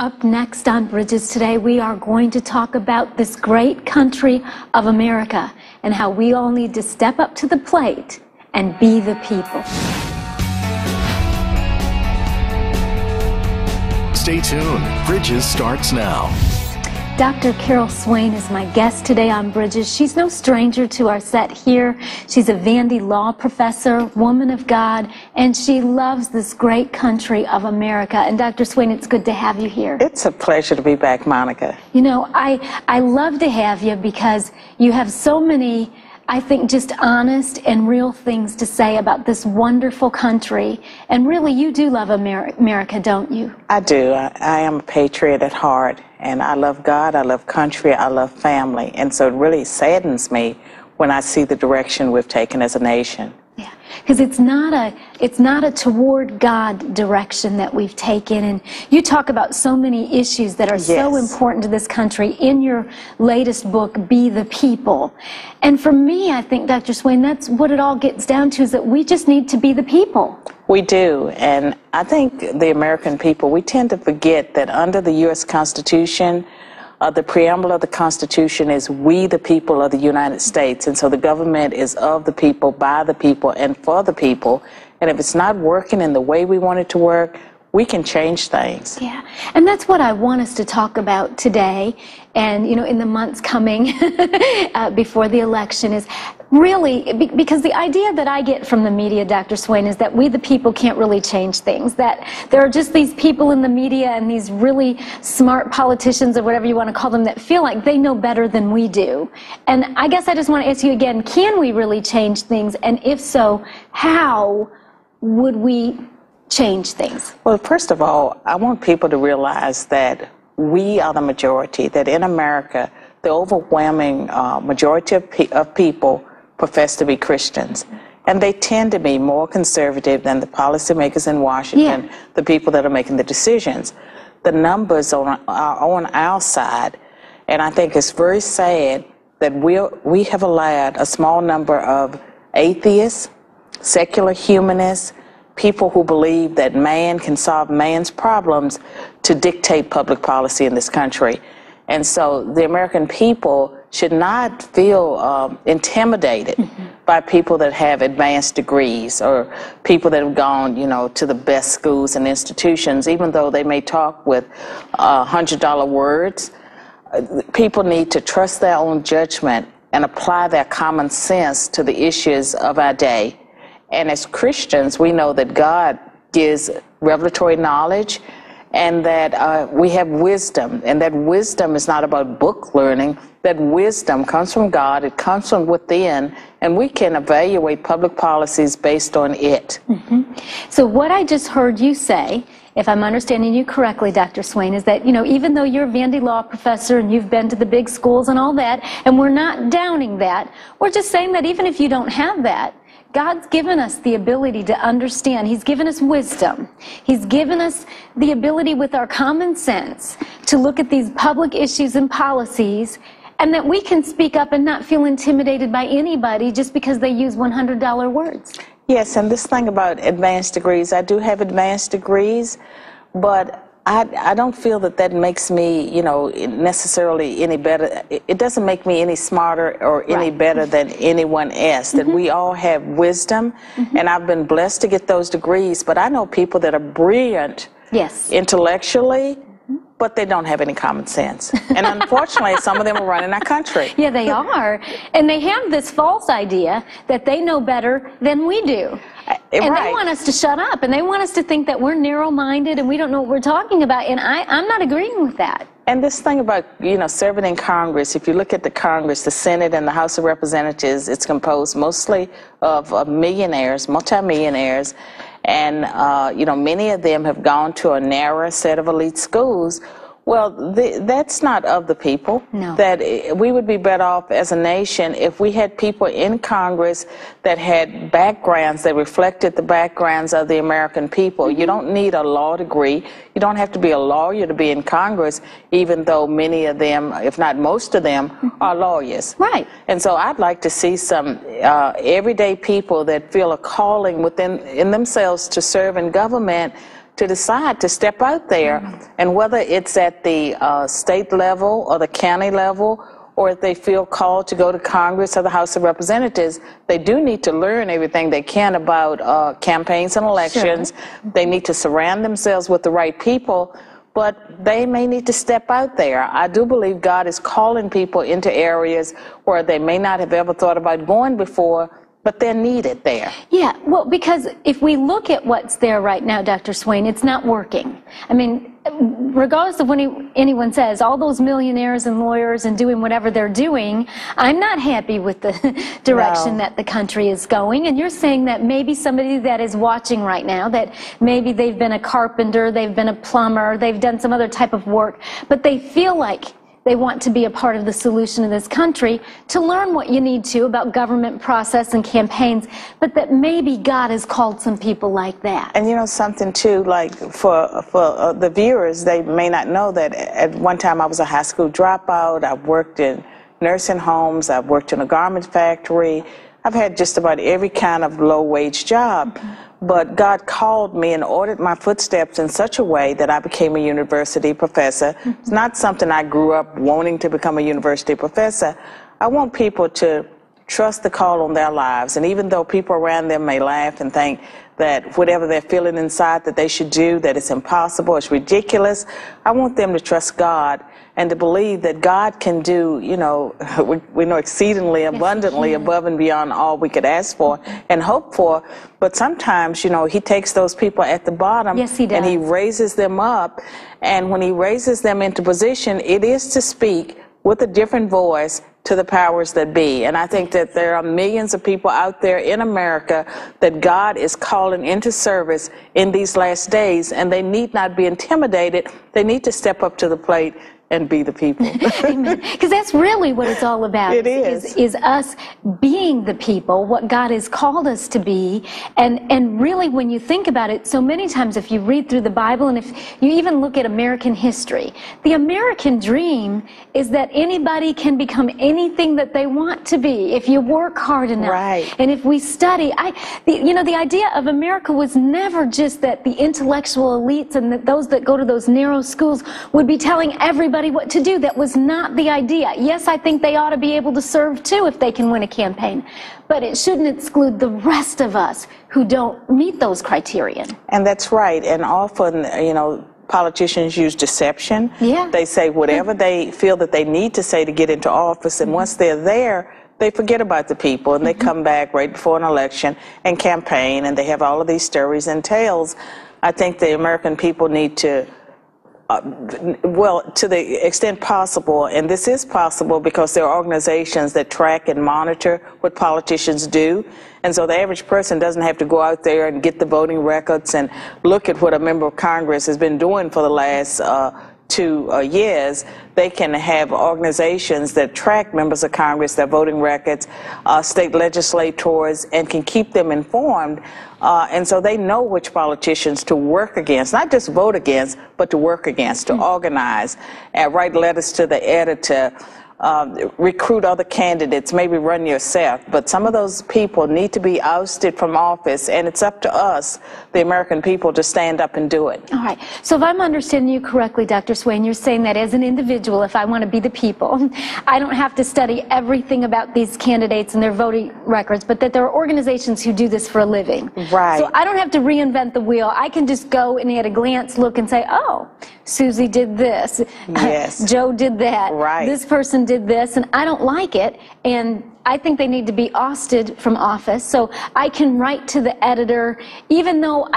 Up next on Bridges Today, we are going to talk about this great country of America and how we all need to step up to the plate and be the people. Stay tuned. Bridges starts now. Dr. Carol Swain is my guest today on Bridges. She's no stranger to our set here. She's a Vandy Law professor, woman of God, and she loves this great country of America. And Dr. Swain, it's good to have you here. It's a pleasure to be back, Monica. You know, I love to have you because you have so many, I think, just honest and real things to say about this wonderful country. And really, you do love America, don't you? I do. I am a patriot at heart, and I love God, I love country, I love family. And so it really saddens me when I see the direction we've taken as a nation. Yeah, because it's not a toward God direction that we've taken. And you talk about so many issues that are so important to this country in your latest book, Be the People. And for me, I think, Dr. Swain, that's what it all gets down to, is that we just need to be the people. We do, and I think the American people, we tend to forget that under the U.S. Constitution, the preamble of the Constitution is "We the people of the United States," and so the government is of the people, by the people, and for the people. And if it's not working in the way we want it to work, we can change things. Yeah, and that's what I want us to talk about today, and you know, in the months coming before the election, is really because the idea that I get from the media, Dr. Swain, is that we the people can't really change things, that there are just these people in the media and these really smart politicians, or whatever you want to call them, that feel like they know better than we do. And I guess I just want to ask you again, can we really change things? And if so, how would we change things? Well, first of all, I want people to realize that we are the majority, that in America, the overwhelming majority of people profess to be Christians. And they tend to be more conservative than the policymakers in Washington, the people that are making the decisions. The numbers are on our side, and I think it's very sad that we have allowed a small number of atheists, secular humanists, people who believe that man can solve man's problems to dictate public policy in this country. And so the American people should not feel intimidated by people that have advanced degrees or people that have gone, you know, to the best schools and institutions, even though they may talk with $100 words. People need to trust their own judgment and apply their common sense to the issues of our day. And as Christians, we know that God gives revelatory knowledge, and that we have wisdom, and that wisdom is not about book learning. That wisdom comes from God, it comes from within, and we can evaluate public policies based on it. So what I just heard you say, if I'm understanding you correctly, Dr. Swain, is that, you know, even though you're a Vandy Law professor and you've been to the big schools and all that, and we're not downing that, we're just saying that even if you don't have that, God's given us the ability to understand. He's given us wisdom. He's given us the ability with our common sense to look at these public issues and policies, and that we can speak up and not feel intimidated by anybody just because they use $100 words. Yes, and this thing about advanced degrees, I do have advanced degrees, but I don't feel that that makes me, you know, necessarily any better. It doesn't make me any smarter or any better than anyone else. That we all have wisdom, and I've been blessed to get those degrees. But I know people that are brilliant intellectually, but they don't have any common sense. And unfortunately, some of them are running our country. Yeah, they are. And they have this false idea that they know better than we do. And they want us to shut up, and they want us to think that we're narrow-minded and we don't know what we're talking about, and I'm not agreeing with that. And this thing about, you know, serving in Congress, if you look at the Congress, the Senate and the House of Representatives, it's composed mostly of millionaires, multimillionaires, and, you know, many of them have gone to a narrower set of elite schools. Well, that's not of the people. No. That we would be better off as a nation if we had people in Congress that had backgrounds that reflected the backgrounds of the American people. You don't need a law degree. You don't have to be a lawyer to be in Congress, even though many of them, if not most of them, are lawyers. Right. And so I'd like to see some everyday people that feel a calling in themselves to serve in government, to decide to step out there. And whether it's at the state level or the county level, or if they feel called to go to Congress or the House of Representatives, they do need to learn everything they can about campaigns and elections. Sure. They need to surround themselves with the right people, but they may need to step out there. I do believe God is calling people into areas where they may not have ever thought about going before, but they're needed there. Yeah, well, because if we look at what's there right now, Dr. Swain, it's not working. I mean, regardless of what anyone says, all those millionaires and lawyers and doing whatever they're doing, I'm not happy with the direction that the country is going. And you're saying that maybe somebody that is watching right now, that maybe they've been a carpenter, they've been a plumber, they've done some other type of work, but they feel like they want to be a part of the solution of this country, to learn what you need to about government process and campaigns, but that maybe God has called some people like that. And you know something too, like for the viewers, they may not know that at one time I was a high school dropout. I've worked in nursing homes, I've worked in a garment factory, I've had just about every kind of low-wage job. But God called me and ordered my footsteps in such a way that I became a university professor. It's not something I grew up wanting to become a university professor. I want people to trust the call on their lives. And even though people around them may laugh and think that whatever they're feeling inside that they should do, that it's impossible, it's ridiculous, I want them to trust God and to believe that God can do, you know, we know exceedingly abundantly above and beyond all we could ask for and hope for. But sometimes, you know, he takes those people at the bottom and he raises them up. And when he raises them into position, it is to speak with a different voice to the powers that be. And I think that there are millions of people out there in America that God is calling into service in these last days, and they need not be intimidated. They need to step up to the plate and be the people. Amen. Because that's really what it's all about. It is us being the people, what God has called us to be. And really, when you think about it, so many times if you read through the Bible and if you even look at American history, the American dream is that anybody can become anything that they want to be if you work hard enough. Right. And if we study, the idea of America was never just that the intellectual elites and that those that go to those narrow schools would be telling everybody what to do. That was not the idea. Yes, I think they ought to be able to serve too if they can win a campaign, but it shouldn't exclude the rest of us who don't meet those criterion. And that's right. And often, you know, politicians use deception. Yeah. They say whatever they feel that they need to say to get into office, and once they're there, they forget about the people, and they come back right before an election and campaign, and they have all of these stories and tales. I think the American people need to well, to the extent possible, and this is possible because there are organizations that track and monitor what politicians do, and so the average person doesn't have to go out there and get the voting records and look at what a member of Congress has been doing for the last 2 years. They can have organizations that track members of Congress, their voting records, state legislators, and can keep them informed. And so they know which politicians to work against, not just vote against, but to work against, to organize, and write letters to the editor, recruit other candidates, maybe run yourself. But some of those people need to be ousted from office, and it's up to us, the American people, to stand up and do it. All right. So if I'm understanding you correctly, Dr. Swain, you're saying that as an individual, if I want to be the people, I don't have to study everything about these candidates and their voting records, but that there are organizations who do this for a living. Right. So I don't have to reinvent the wheel. I can just go and at a glance look and say, oh, Susie did this. Yes. Joe did that. Right. This person did this, and I don't like it. And I think they need to be ousted from office. So I can write to the editor, even though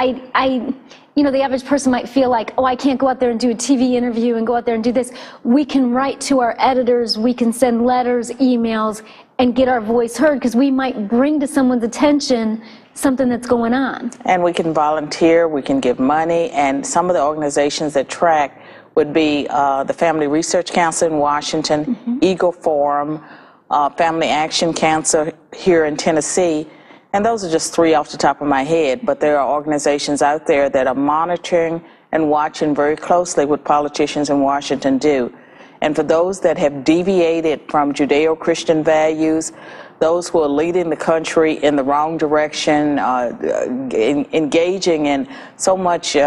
you know, the average person might feel like, oh, I can't go out there and do a TV interview and go out there and do this. We can write to our editors, we can send letters, emails, and get our voice heard, because we might bring to someone's attention something that's going on. And we can volunteer, we can give money, and some of the organizations that track would be the Family Research Council in Washington, Eagle Forum, Family Action Council here in Tennessee. And those are just 3 off the top of my head, but there are organizations out there that are monitoring and watching very closely what politicians in Washington do. And for those that have deviated from Judeo-Christian values, those who are leading the country in the wrong direction, engaging in so much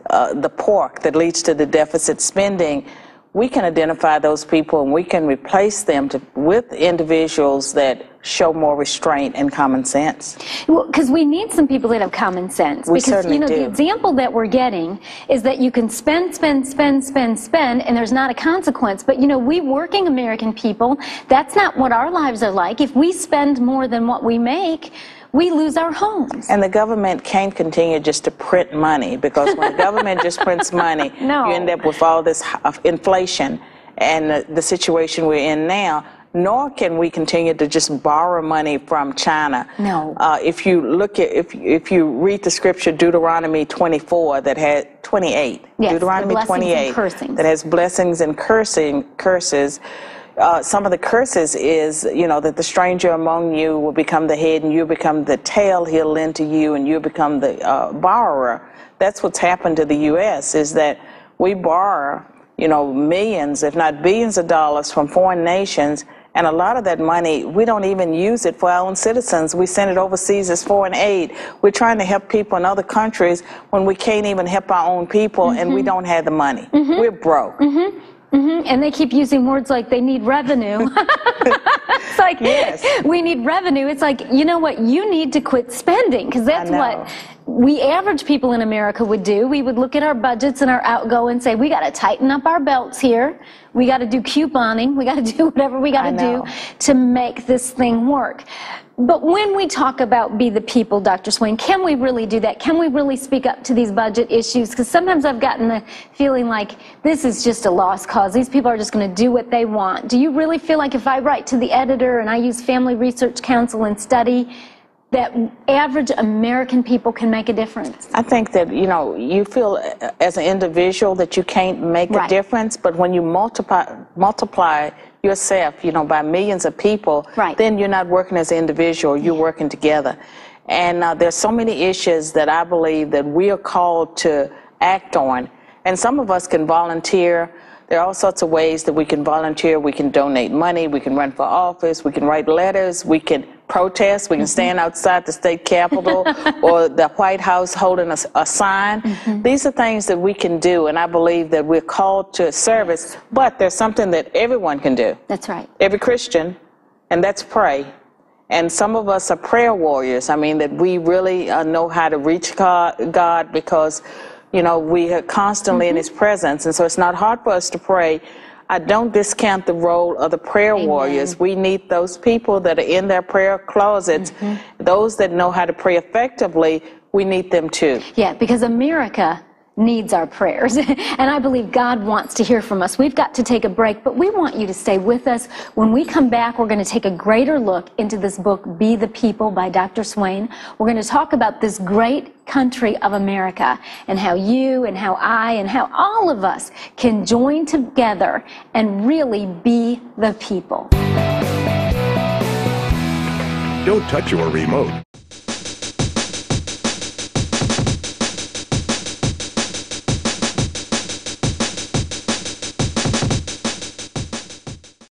the pork that leads to the deficit spending, we can identify those people and we can replace them with individuals that show more restraint and common sense. Well, because we need some people that have common sense. We because, certainly you know, do. The example that we're getting is that you can spend, and there's not a consequence. But, you know, we working American people, that's not what our lives are like. If we spend more than what we make, we lose our homes. And the government can't continue just to print money, because when the government just prints money, No. you end up with all this inflation and the situation we're in now. Nor can we continue to just borrow money from China. No. If you look at, if you read the scripture Deuteronomy 24 that had 28, Yes, Deuteronomy the blessings 28 and cursings. that has blessings and curses. Some of the curses is, you know, that the stranger among you will become the head and you become the tail. He'll lend to you and you become the borrower. That's what's happened to the U.S. is that we borrow, you know, millions, if not billions of dollars from foreign nations. And a lot of that money, we don't even use it for our own citizens. We send it overseas as foreign aid. We're trying to help people in other countries when we can't even help our own people and we don't have the money. We're broke. And they keep using words like they need revenue. It's like, Yes. we need revenue. It's like, you know what, you need to quit spending, because that's I know. what we average people in America would do. We would look at our budgets and our outgo and say, we got to tighten up our belts here. We got to do couponing. We got to do whatever we got I to know. do to make this thing work. But when we talk about be the people, Dr. Swain, can we really do that? Can we really speak up to these budget issues? Because sometimes I've gotten the feeling like this is just a lost cause. These people are just going to do what they want. Do you really feel like if I write to the editor and I use Family Research Council and study, that average American people can make a difference? I think that, you know, you feel as an individual that you can't make a Right. difference, but when you multiply yourself, you know, by millions of people, Right. then you're not working as an individual, you're working together. And there's so many issues that I believe that we are called to act on. And some of us can volunteer. There are all sorts of ways that we can volunteer. We can donate money, we can run for office, we can write letters, we can protest, we can stand outside the state capitol or the White House holding a sign. These are things that we can do, and I believe that we're called to service, but there's something that everyone can do. That's right. Every Christian, and that's pray. And some of us are prayer warriors. I mean, that we really know how to reach God because, you know, we are constantly in His presence, and so it's not hard for us to pray. I don't discount the role of the prayer warriors. We need those people that are in their prayer closets. Those that know how to pray effectively, we need them too. Yeah, because America needs our prayers. And I believe God wants to hear from us. We've got to take a break, but we want you to stay with us. When we come back, we're going to take a greater look into this book, Be the People by Dr. Swain. We're going to talk about this great country of America and how you and how I and how all of us can join together and really be the people. Don't touch your remote.